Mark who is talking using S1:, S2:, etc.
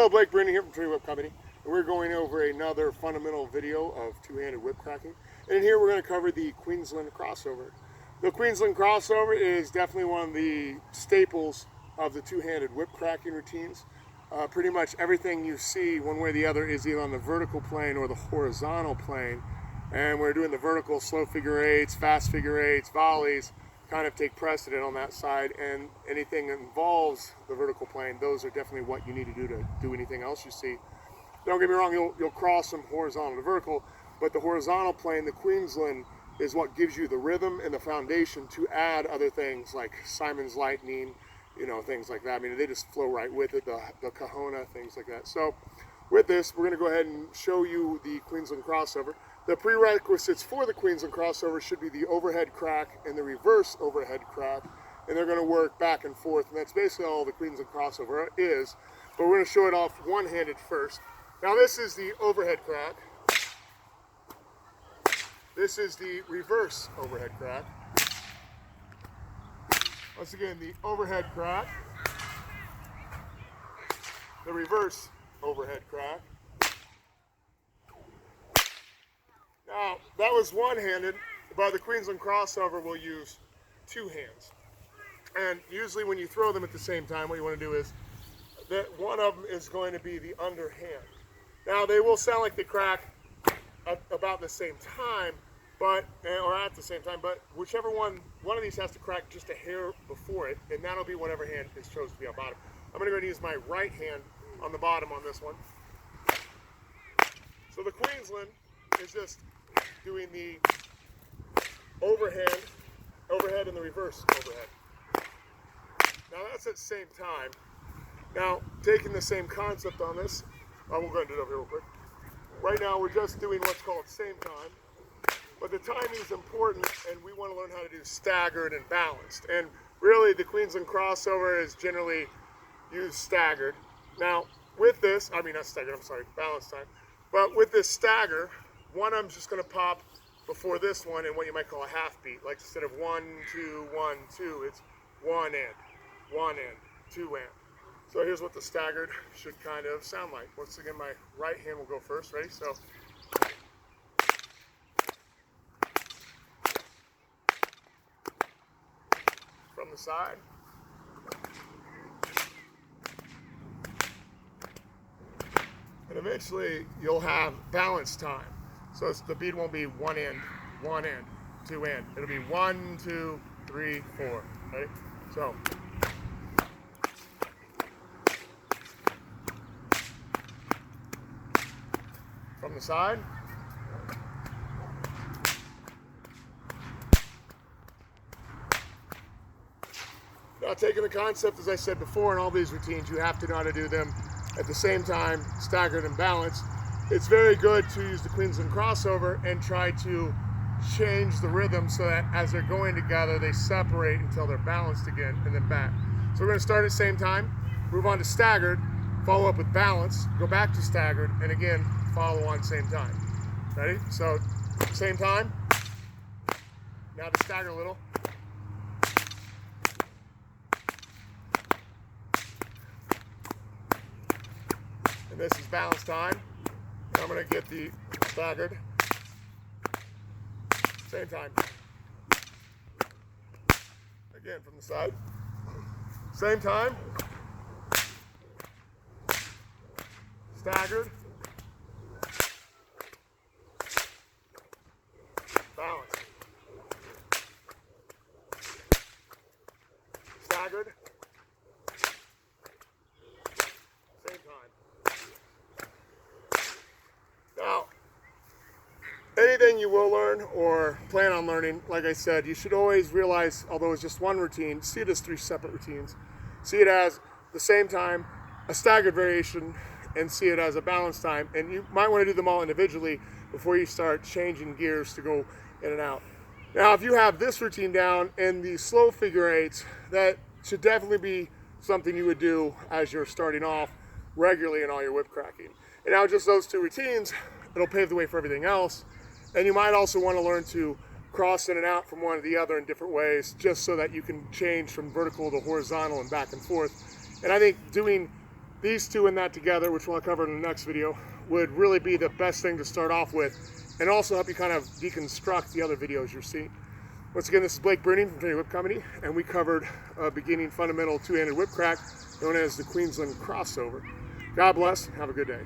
S1: Hello, Blake Bruning here from Trinity Whip Co. And we're going over another fundamental video of two-handed whip cracking. And in here we're going to cover the Queensland crossover. The Queensland crossover is definitely one of the staples of the two-handed whip cracking routines. Pretty much everything you see one way or the other is either on the vertical plane or the horizontal plane. And we're doing the vertical slow figure eights, fast figure eights, volleys, kind of take precedent on that side, and anything that involves the vertical plane, those are definitely what you need to do anything else you see. Don't get me wrong, you'll cross from horizontal to vertical, but the horizontal plane, the Queensland, is what gives you the rhythm and the foundation to add other things like Simon's Lightning, you know, things like that. I mean, they just flow right with it, the Kahuna, things like that. So with this, we're going to go ahead and show you the Queensland crossover. The prerequisites for the Queensland crossover should be the overhead crack and the reverse overhead crack, and they're going to work back and forth, and that's basically all the Queensland crossover is. But we're going to show it off one-handed first. Now this is the overhead crack. This is the reverse overhead crack. Once again, the overhead crack, the reverse overhead crack. Now, that was one-handed, but the Queensland crossover will use two hands. And usually when you throw them at the same time, what you want to do is that one of them is going to be the underhand. Now, they will sound like they crack at about the same time, or at the same time, but whichever one of these has to crack just a hair before it, and that'll be whatever hand is chosen to be on bottom. I'm going to go and use my right hand on the bottom on this one. So the Queensland is just doing the overhead and the reverse overhead. Now that's at the same time. Now taking the same concept on this, we'll go ahead and do it over here real quick. Right now we're just doing what's called same time, but the timing is important, and we want to learn how to do staggered and balanced. And really the Queensland crossover is generally used staggered. Now with this, not staggered, I'm sorry, balanced time. But with this stagger, one of them's just going to pop before this one in what you might call a half beat. Like instead of 1, 2, 1, 2, it's 1 and 2 and. So here's what the staggered should kind of sound like. Once again, my right hand will go first. Ready? So. From the side. And eventually you'll have balance time. So the beat won't be 1 and, 2 and. It'll be 1, 2, 3, 4. Ready? So. From the side. Now taking the concept, as I said before, in all these routines, you have to know how to do them at the same time, staggered and balanced. It's very good to use the Queensland crossover and try to change the rhythm so that as they're going together, they separate until they're balanced again and then back. So we're going to start at the same time, move on to staggered, follow up with balance, go back to staggered, and again, follow on same time. Ready? So, same time. Now to stagger a little. And this is balance time. And I'm going to get the staggered. Same time. Again from the side. Same time. Staggered. Balance. Staggered. Same time. Now, anything you will learn or plan on learning, like I said, you should always realize, although it's just one routine, see it as 3 separate routines. See it as the same time, a staggered variation, and see it as a balanced time. And you might want to do them all individually before you start changing gears to go in and out. Now, if you have this routine down and the slow figure eights, that should definitely be something you would do as you're starting off regularly in all your whip cracking. And now just those 2 routines, it'll pave the way for everything else. And you might also want to learn to cross in and out from one to the other in different ways, just so that you can change from vertical to horizontal and back and forth. And I think doing these two and that together, which we'll cover in the next video, would really be the best thing to start off with, and also help you kind of deconstruct the other videos you're seeing. Once again, this is Blake Bruning from Trinity Whip Co, and we covered a beginning fundamental two-handed whip crack known as the Queensland crossover. God bless, have a good day.